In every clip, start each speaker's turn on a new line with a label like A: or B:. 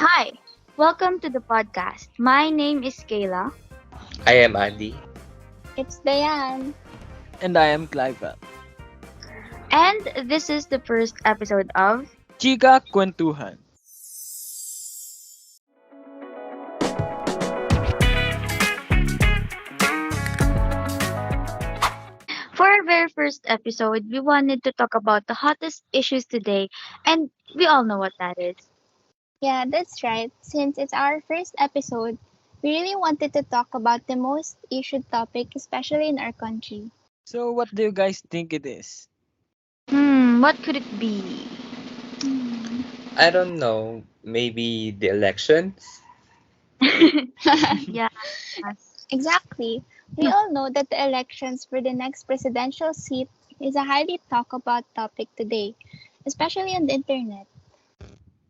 A: Hi, welcome to the podcast. My name is Kayla.
B: I am Andy.
C: It's Diane.
D: And I am Clive.
A: And this is the first episode of.
D: Chika Kwentuhan.
A: For our very first episode, we wanted to talk about the hottest issues today, and we all know what that is.
C: Yeah, that's right. Since it's our first episode, we really wanted to talk about the most issued topic, especially in our country.
D: So, what do you guys think it is?
A: What could it be?
C: Hmm.
B: I don't know, maybe the elections?
A: Yeah.
C: Exactly. We all know that the elections for the next presidential seat is a highly talked about topic today, especially on the internet.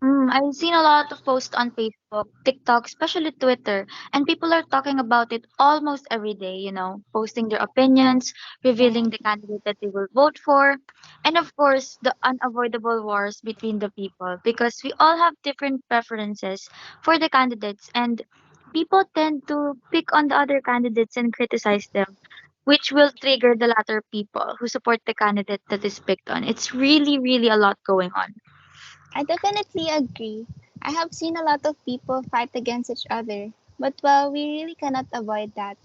A: I've seen a lot of posts on Facebook, TikTok, especially Twitter, and people are talking about it almost every day, posting their opinions,
C: Yeah.
A: revealing the candidate that they will vote for, and of course, the unavoidable wars between the people because we all have different preferences for the candidates, and people tend to pick on the other candidates and criticize them, which will trigger the latter people who support the candidate that is picked on. It's really, really a lot going on.
C: I definitely agree. I have seen a lot of people fight against each other, but well, we really cannot avoid that.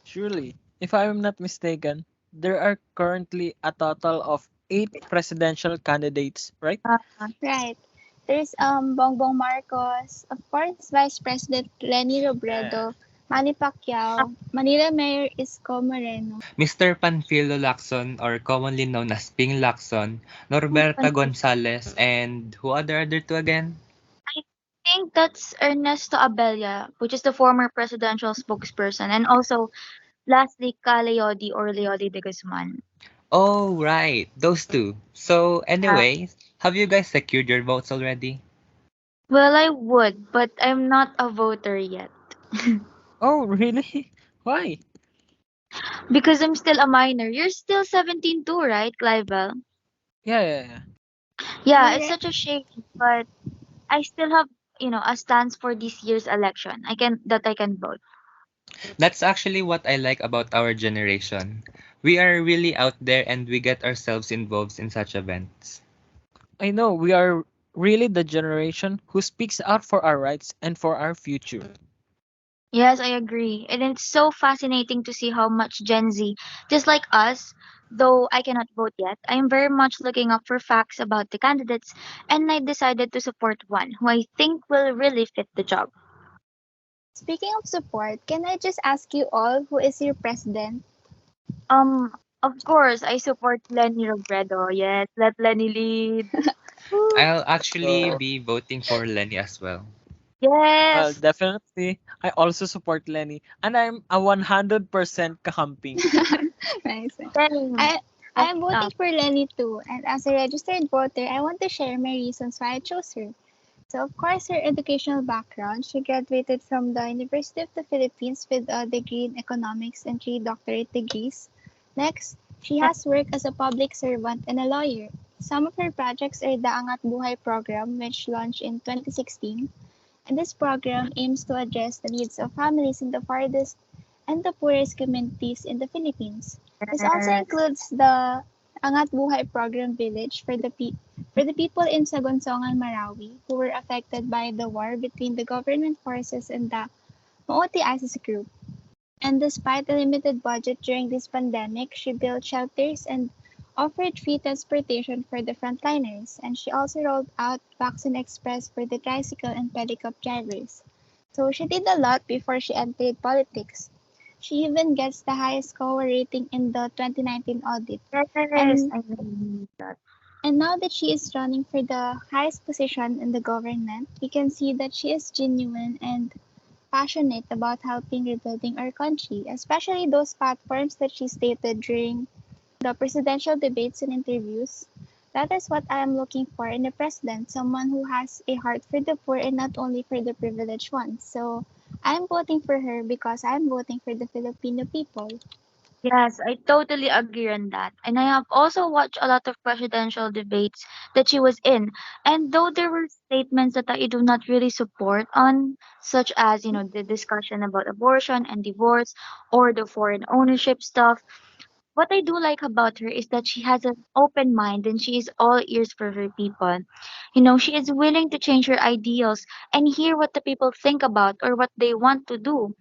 D: Surely, if I am not mistaken, there are currently a total of 8 presidential candidates, right?
C: Right. There's Bongbong Marcos, of course, Vice President Leni
D: Yeah.
C: Robredo, Manny Pacquiao, Manila Mayor Isko Moreno.
E: Mr. Panfilo Lacson, or commonly known as Ping Lacson, Norberta Gonzalez, and who are the other two again?
A: I think that's Ernesto Abella, which is the former presidential spokesperson, and also lastly Leody or Leody de Guzman.
E: Oh, right, those two. So,
A: Uh,
E: anyway, have you guys secured your votes already?
A: well, I would, but I'm not a voter yet
D: Oh, really? Why?
A: because I'm still a minor. You're still 17 too, right, Clivel?
D: Yeah.
A: Yeah, it's
C: Correct.
A: such a shame, but I still have, a stance for this year's election. I can vote.
E: That's actually what I like about our generation. We are really out there and we get ourselves involved in such events.
D: I know we are really the generation who speaks out for our rights and for our future.
A: Yes, I agree. And it's so fascinating to see how much Gen Z, just like us, though I cannot vote yet, I am very much looking up for facts about the candidates, and I decided to support one who I think will really fit the job.
C: Speaking of support, can I just ask you all who is your president?
A: Of course, I support Lenny Robredo. Yes, let Lenny lead. Woo.
E: I'll actually
D: So,
E: be voting for Lenny as well.
D: well,
A: Yes.
D: definitely, I also support Lenny, and I'm a 100% kakamping.
C: Nice.
A: Same.
C: I
A: Yes,
C: I am voting for Lenny too, and as a registered voter, I want to share my reasons why I chose her. So, of course, her educational background. She graduated from the University of the Philippines with a degree in economics and 3 doctorate degrees. Next, she has worked as a public servant and a lawyer. Some of her projects are the Angat Buhay program, which launched in 2016. And this program aims to address the needs of families in the farthest and the poorest communities in the Philippines. This also
A: yes.
C: includes the Angat Buhay Program Village for the people in Sagonsogan, Marawi, who were affected by the war between the government forces and the Maoti ISIS group. And despite a limited budget during this pandemic, she built shelters and offered free transportation for the frontliners. And she also rolled out Vaccine Express for the tricycle and pedicab drivers. So she did a lot before she entered politics. She even gets the highest score rating in the 2019 audit.
A: Yes,
C: And
A: I know that.
C: and now that she is running for the highest position in the government, we can see that she is genuine and passionate about helping rebuilding our country, especially those platforms that she stated during the presidential debates and interviews. That is what I am looking for in a president, someone who has a heart for the poor and not only for the privileged ones. So I'm voting for her because I'm voting for the Filipino people.
A: Yes, I totally agree on that. And I have also watched a lot of presidential debates that she was in. And though there were statements that I do not really support on, such as, the discussion about abortion and divorce or the foreign ownership stuff, what I do like about her is that she has an open mind and she is all ears for her people. She is willing to change her ideals and hear what the people think about or what they want to do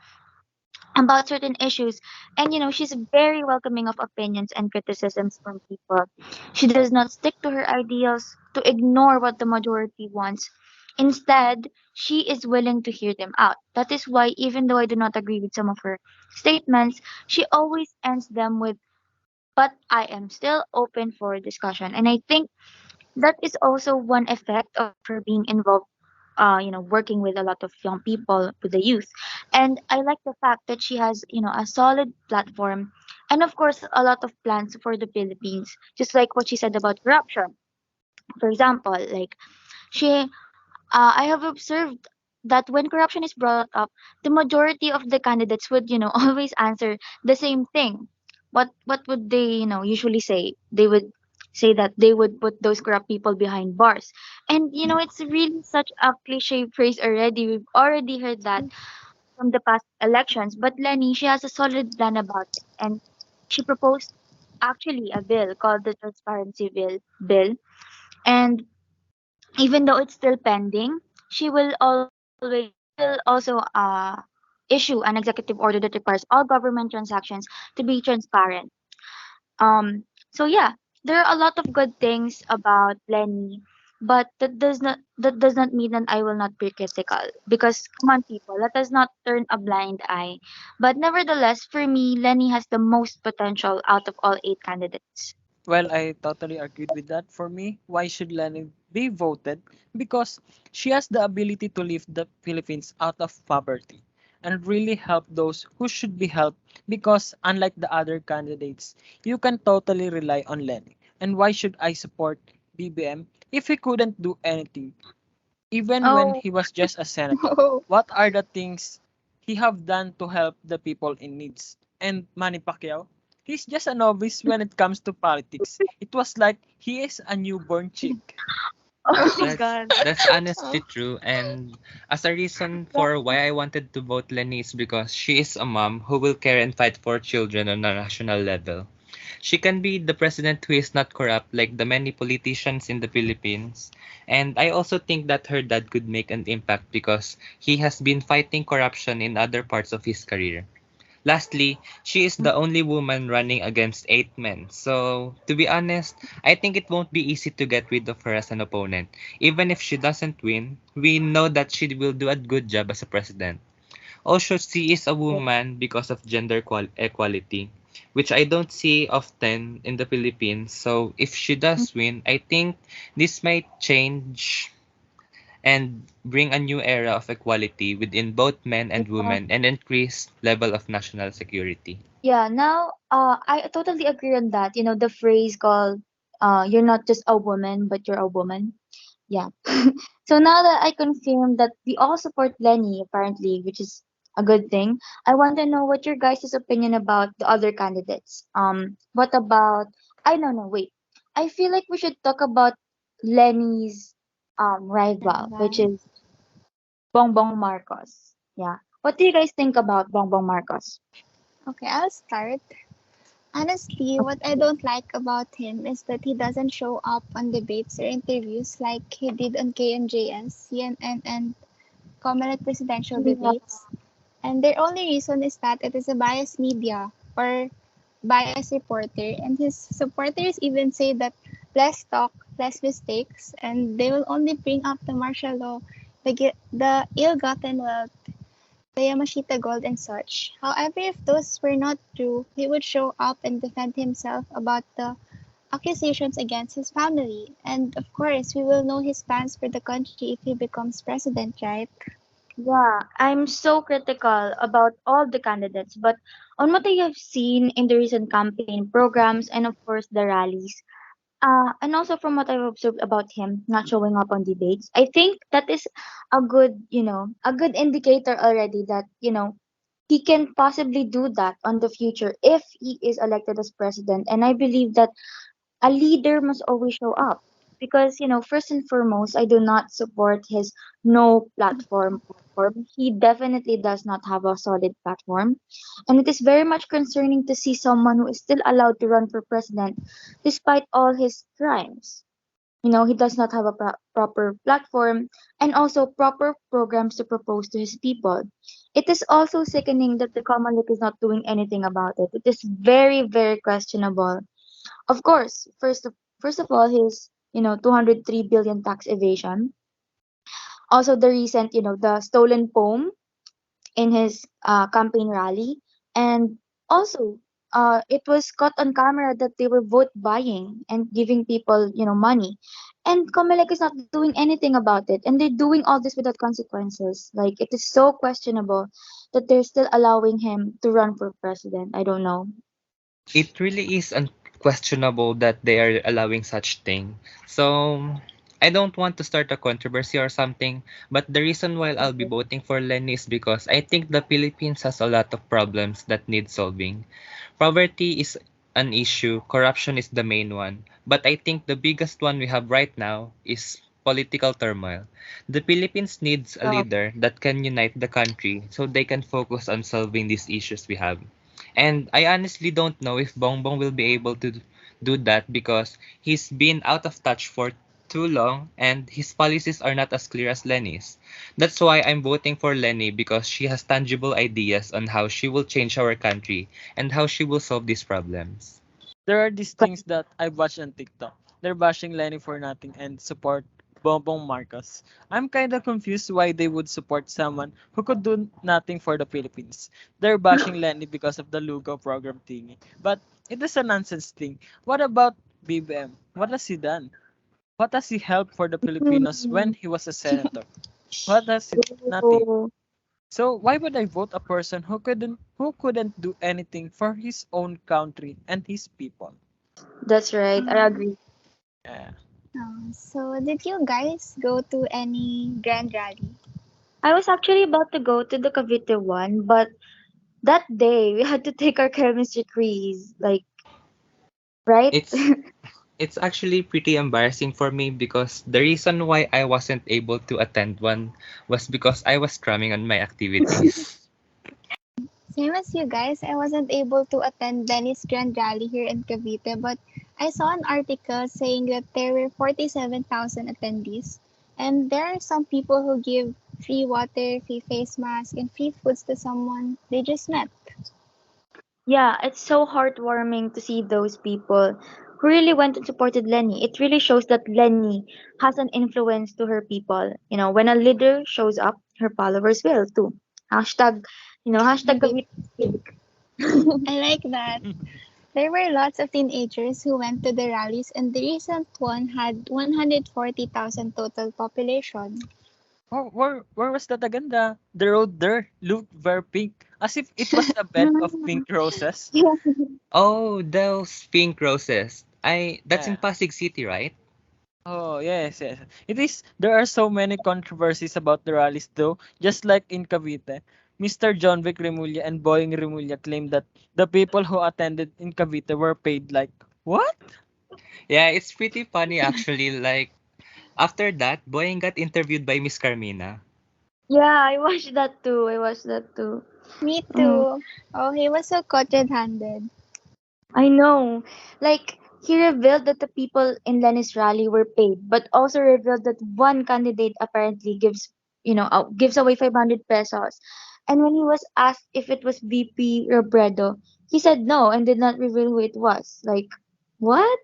A: about certain issues. And she's very welcoming of opinions and criticisms from people. She does not stick to her ideals to ignore what the majority wants. Instead, she is willing to hear them out. That is why, even though I do not agree with some of her statements, she always ends them with, but I am still open for discussion. And I think that is also one effect of her being involved, working with a lot of young people, with the youth. And I like the fact that she has, a solid platform and, of course, a lot of plans for the Philippines, just like what she said about corruption. For example, like I have observed that when corruption is brought up, the majority of the candidates would, always answer the same thing. What would they, usually say? They would say that they would put those corrupt people behind bars. And it's really such a cliche phrase already. We've already heard that from the past elections. But Lenny, she has a solid plan about it. And she proposed actually a bill called the Transparency Bill. And even though it's still pending, she will also issue an executive order that requires all government transactions to be transparent. So yeah, there are a lot of good things about Lenny, but that does not mean that I will not be critical. Because come on, people, let us not turn a blind eye. But nevertheless, for me, Lenny has the most potential out of all eight candidates.
D: Well, I totally agreed with that. For me, why should Lenny be voted? Because she has the ability to lift the Philippines out of poverty and really help those who should be helped. Because unlike the other candidates, you can totally rely on Lenny. And why should I support BBM if he couldn't do anything, even when
A: Oh,
D: he was just a senator?
C: Oh,
D: What are the things he have done to help the people in needs? And Manny Pacquiao, he's just a novice when it comes to politics. It was like he is a newborn chick.
A: oh my
E: That's
A: God.
E: that's honestly
C: oh,
E: true. And as a reason for why I wanted to vote Lenny is because she is a mom who will care and fight for children on a national level. She can be the president who is not corrupt like the many politicians in the Philippines. And I also think that her dad could make an impact because he has been fighting corruption in other parts of his career. Lastly, she is the only woman running against 8 men. So, to be honest, I think it won't be easy to get rid of her as an opponent. Even if she doesn't win, we know that she will do a good job as a president. Also, she is a woman because of gender equality, which I don't see often in the Philippines. So, if she does win, I think this might change and bring a new era of equality within both men and
A: Yeah.
E: women and increase level of national security.
A: Yeah, now I totally agree on that. The phrase called you're not just a woman, but you're a woman. Yeah. So now that I confirmed that we all support Lenny apparently, which is a good thing, I want to know what your guys' opinion about the other candidates. What about I don't know, wait. I feel like we should talk about Lenny's rival, which
C: rival.
A: is Bongbong Marcos. Yeah. What do you guys think about Bongbong Marcos?
C: Okay, I'll start. Honestly, what I don't like about him is that he doesn't show up on debates or interviews like he did on KMJS, CNN, and Comelec presidential
A: Yeah.
C: debates. And their only reason is that it is a biased media or biased reporter, and his supporters even say that less talk, less mistakes, and they will only bring up the martial law, the ill-gotten wealth, the Yamashita gold, and such. However, if those were not true, he would show up and defend himself about the accusations against his family. And of course, we will know his plans for the country if he becomes president, right?
A: Yeah, I'm so critical about all the candidates, but on what I have seen in the recent campaign programs and of course the rallies, and also from what I've observed about him not showing up on debates, I think that is a good indicator already that he can possibly do that on the future if he is elected as president. And I believe that a leader must always show up because, first and foremost, I do not support his no platform. He definitely does not have a solid platform, and it is very much concerning to see someone who is still allowed to run for president despite all his crimes. He does not have a proper platform and also proper programs to propose to his people. It is also sickening that the Commonwealth is not doing anything about it. It is very, very questionable. Of course, first of all, his 203 billion tax evasion. Also, the recent the stolen poem in his campaign rally, and also it was caught on camera that they were vote buying and giving people money, and Comelec is not doing anything about it, and they're doing all this without consequences. Like, it is so questionable that they're still allowing him to run for president. I don't know.
E: It really is unquestionable that they are allowing such thing. So I don't want to start a controversy or something, but the reason why I'll be voting for Lenny is because I think the Philippines has a lot of problems that need solving. Poverty is an issue, corruption is the main one, but I think the biggest one we have right now is political turmoil. The Philippines needs a
A: So,
E: leader that can unite the country so they can focus on solving these issues we have. And I honestly don't know if Bongbong will be able to do that because he's been out of touch for too long and his policies are not as clear as Lenny's. That's why I'm voting for Lenny because she has tangible ideas on how she will change our country and how she will solve these problems.
D: There are these things that I watch on TikTok. They're bashing Lenny for nothing and support Bongbong Marcos. I'm kind of confused why they would support someone who could do nothing for the Philippines. They're bashing Lenny because of the Lugo program thingy. But it is a nonsense thing. What about BBM? What has he done? What has he helped for the Filipinos when he was a senator? What has he? Nothing.
A: oh,
D: So why would I vote a person who couldn't do anything for his own country and his people?
A: that's right. I
C: Um,
A: agree.
D: Yeah.
C: so did you guys go to any grand rally?
A: I was actually about to go to the Cavite one, but that day we had to take our chemistry quiz. Like, right?
E: It's it's actually pretty embarrassing for me because the reason why I wasn't able to attend one was because I was cramming on my activities.
C: Same as you guys, I wasn't able to attend Dennis Grand Rally here in Cavite, but I saw an article saying that there were 47,000 attendees, and there are some people who give free water, free face mask, and free foods to someone they just met.
A: Yeah, it's so heartwarming to see those people who really went and supported Lenny. It really shows that Lenny has an influence to her people. When a leader shows up, her followers will too. Hashtag, hashtag Cavite.
C: I like that. There were lots of teenagers who went to the rallies, and the recent one had 140,000 total population.
D: Where was that again? The road there looked very pink, as if it was a bed of pink roses.
E: Oh, those pink roses. That's in
D: Yeah.
E: Pasig City, right?
D: Oh yes, yes. It is. There are so many controversies about the rallies, though. Just like in Cavite, Mr. John Vic Remulla and Boying Remulla claimed that the people who attended in Cavite were paid like what?
E: Yeah, it's pretty funny actually. Like after that, Boyeng got interviewed by Miss Carmina.
A: Yeah, I watched that too. I watched that too.
C: Me
A: Mm,
C: too. Oh, he was so caught red-handed.
A: I know. Like, he revealed that the people in Lenny's rally were paid, but also revealed that one candidate apparently gives away 500 pesos. And when he was asked if it was VP Robredo, he said no and did not reveal who it was. Like, what?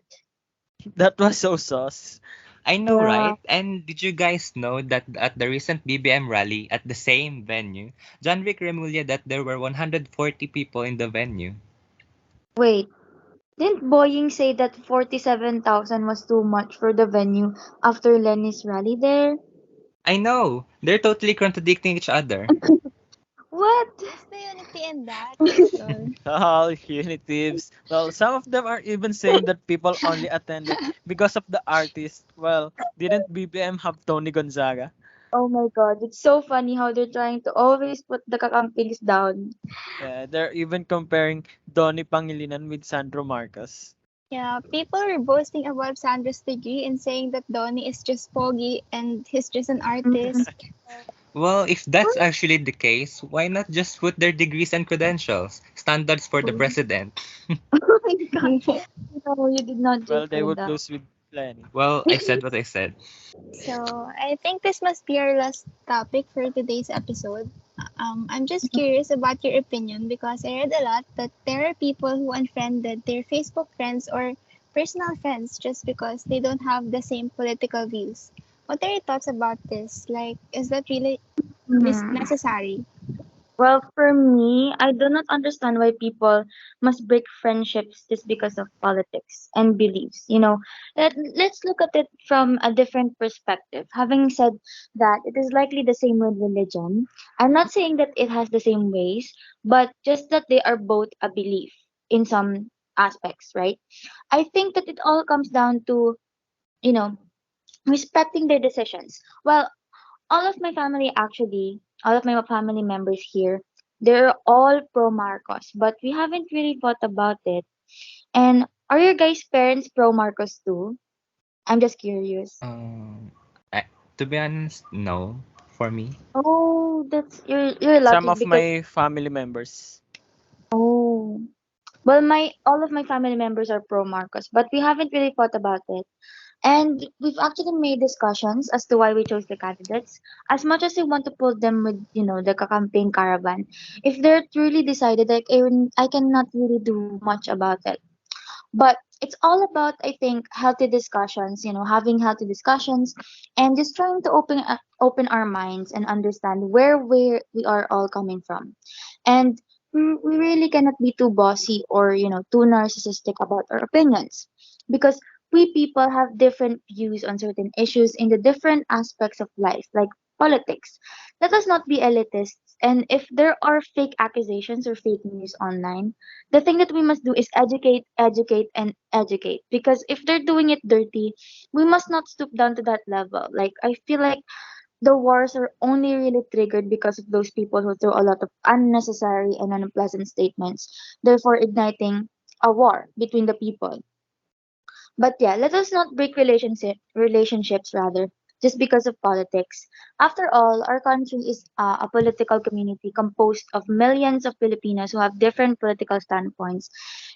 D: That was so sauce.
E: I know,
A: Yeah.
E: right? And did you guys know that at the recent BBM rally at the same venue, John Vic Remulla that there were 140 people in the venue?
A: Wait, didn't Boying say that 47,000 was too much for the venue after Lenny's rally there?
E: I know. They're totally contradicting each other.
A: What?
C: Where's the unity in that? Lol.
D: Oh, unitives. Well, some of them are even saying that people only attended because of the artist. Well, didn't BBM have Tony Gonzaga?
A: Oh my God, it's so funny how they're trying to always put the kakampings down.
D: Yeah, they're even comparing Donnie Pangilinan with Sandro Marcos.
C: Yeah, people were boasting about Sandra's degree and saying that Donnie is just foggy and he's just an
A: Mhm.
C: artist.
E: Well, if that's actually the case, why not just put their degrees and credentials? Standards for the president.
A: Oh my God, no, you did not
D: Well,
A: just
D: they
A: say
D: would
A: that.
D: lose with Lenny.
E: Well, I said what I said.
C: So I think this must be our last topic for today's episode. I'm just curious about your opinion because I read a lot that there are people who unfriended their Facebook friends or personal friends just because they don't have the same political views. What are your thoughts about this? Like, is that really
A: Mhm.
C: necessary?
A: Well, for me, I do not understand why people must break friendships just because of politics and beliefs. Let's look at it from a different perspective. Having said that, it is likely the same with religion. I'm not saying that it has the same ways, but just that they are both a belief in some aspects, right? I think that it all comes down to, you know, respecting their decisions. Well, all of my family members here, they're all pro Marcos, but we haven't really thought about it. And are your guys' parents pro Marcos too? I'm just curious.
E: Um, I, to be honest, no, for me.
A: Oh, you're
D: Some
A: lucky
D: of
A: because
D: my family members.
A: oh, well, my all of my family members are pro Marcos, but we haven't really thought about it. And we've actually made discussions as to why we chose the candidates. As much as we want to put them with, the campaign caravan, if they're truly decided, like, I cannot really do much about it. But it's all about, I think, healthy discussions, having healthy discussions and just trying to open our minds and understand where we are all coming from. And we really cannot be too bossy or, too narcissistic about our opinions because we people have different views on certain issues in the different aspects of life, like politics. Let us not be elitists. And if there are fake accusations or fake news online, the thing that we must do is educate, educate, and educate. Because if they're doing it dirty, we must not stoop down to that level. Like, I feel like the wars are only really triggered because of those people who throw a lot of unnecessary and unpleasant statements, therefore igniting a war between the people. But yeah, let us not break relationships rather just because of politics. After all, our country is a political community composed of millions of Filipinos who have different political standpoints.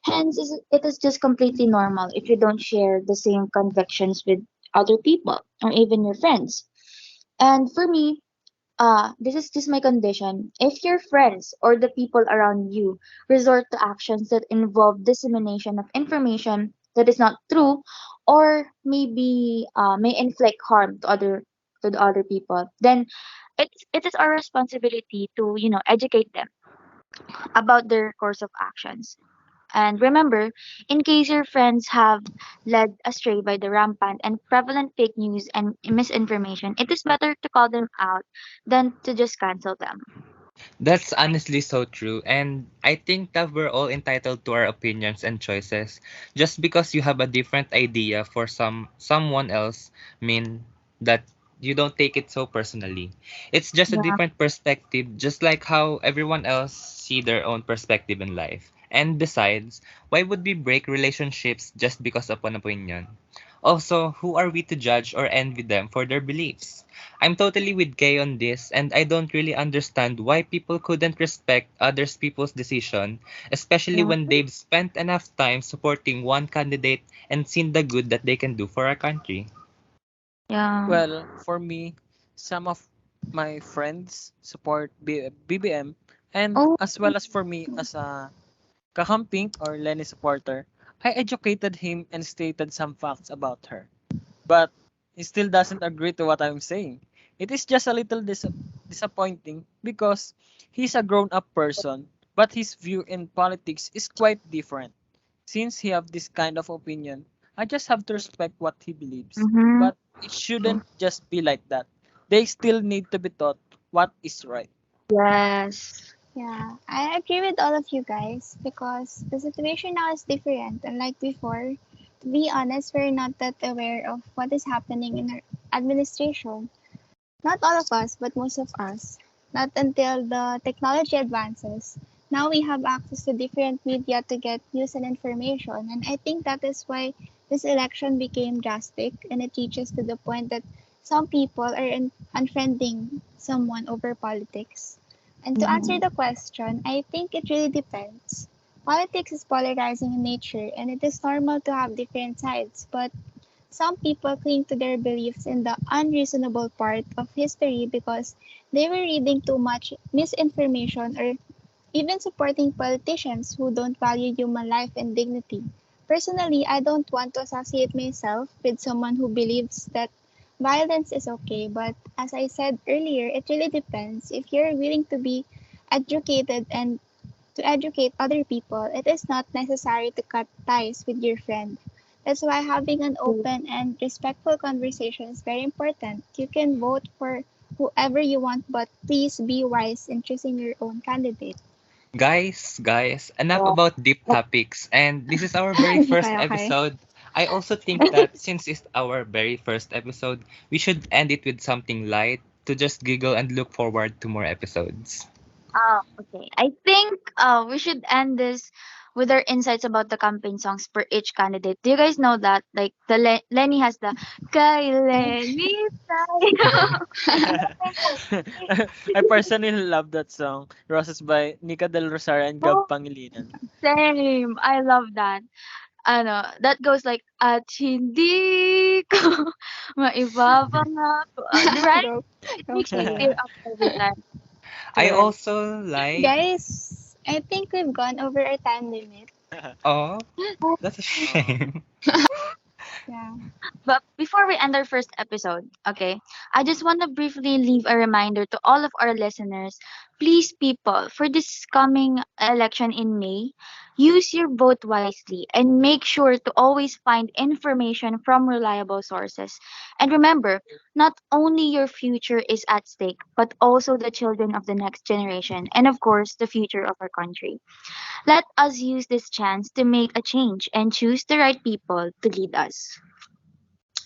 A: Hence, it is just completely normal if you don't share the same convictions with other people or even your friends. And for me, this is just my condition. If your friends or the people around you resort to actions that involve dissemination of information that is not true, or maybe may inflict harm to the other people, then it is our responsibility to educate them about their course of actions. And remember, in case your friends have led astray by the rampant and prevalent fake news and misinformation, it is better to call them out than to just cancel them.
E: That's honestly so true, and I think that we're all entitled to our opinions and choices. Just because you have a different idea for someone else mean that you don't take it so personally. It's just a
A: Yeah.
E: different perspective, just like how everyone else see their own perspective in life. And besides, why would we break relationships just because of an opinion? Also, who are we to judge or envy them for their beliefs? I'm totally with Kay on this, and I don't really understand why people couldn't respect others people's decision, especially
A: Yeah.
E: when they've spent enough time supporting one candidate and seen the good that they can do for our country.
A: Yeah.
D: Well, for me, some of my friends support BBM, and
A: Oh,
D: as well as for me as a Kakamping or Lenny supporter, I educated him and stated some facts about her. But he still doesn't agree to what I'm saying. It is just a little disappointing because he's a grown-up person, but his view in politics is quite different. Since he have this kind of opinion, I just have to respect what he believes.
A: mm-hmm.
D: But it shouldn't just be like that. They still need to be taught what is right.
A: Yes.
C: Yeah, I agree with all of you guys because the situation now is different. Unlike before, to be honest, we're not that aware of what is happening in our administration. Not all of us, but most of us. Not until the technology advances. Now we have access to different media to get news and information, and I think that is why this election became drastic and it reaches to the point that some people are unfriending someone over politics. And to answer
A: Mhm.
C: the question, I think it really depends. Politics is polarizing in nature, and it is normal to have different sides, but some people cling to their beliefs in the unreasonable part of history because they were reading too much misinformation or even supporting politicians who don't value human life and dignity. Personally, I don't want to associate myself with someone who believes that violence is okay, but as I said earlier, it really depends. If you're willing to be educated and to educate other people, it is not necessary to cut ties with your friend. That's why having an open and respectful conversation is very important. You can vote for whoever you want, but please be wise in choosing your own candidate.
E: Guys, enough about deep topics. And this is our very first
C: Okay, okay.
E: episode. I also think that since it's our very first episode, we should end it with something light to just giggle and look forward to more episodes.
A: Oh, okay. I think we should end this with our insights about the campaign songs for each candidate. Do you guys know that? Like the Lenny has the Kay Lenny tayo."
D: I personally love that song, Roses by Nika Del Rosario and Gab
A: Oh,
D: Pangilinan.
A: same. I love that. Ano, that goes like at hindi ko maipapangako. Right?
C: Go,
A: It
C: go
A: makes me
C: Kayla.
A: tear up every time.
E: I
A: Correct.
E: also like,
C: Guys, I think we've gone over our time limit.
E: oh, that's a
D: Oh.
E: shame.
C: Yeah.
A: But before we end our first episode, okay, I just want to briefly leave a reminder to all of our listeners. Please, people, for this coming election in May, use your vote wisely and make sure to always find information from reliable sources. And remember, not only your future is at stake, but also the children of the next generation, and of course, the future of our country. Let us use this chance to make a change and choose the right people to lead us.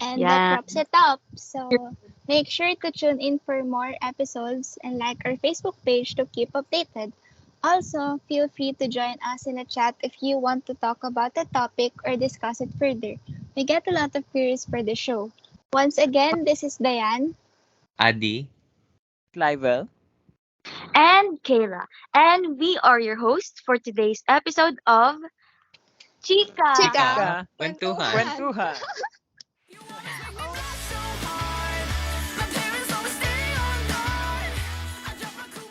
C: And that
A: Yeah.
C: wraps it up. So make sure to tune in for more episodes and like our Facebook page to keep updated. Also, feel free to join us in a chat if you want to talk about the topic or discuss it further. We get a lot of queries for the show. Once again, this is Diane.
E: Adi.
D: Clivel.
A: And Kayla. And we are your hosts for today's episode of Chica.
C: Chika!
E: Chika,
D: Chika.
E: kwentuhan.
C: Kwentuhan!
D: Kwentuhan.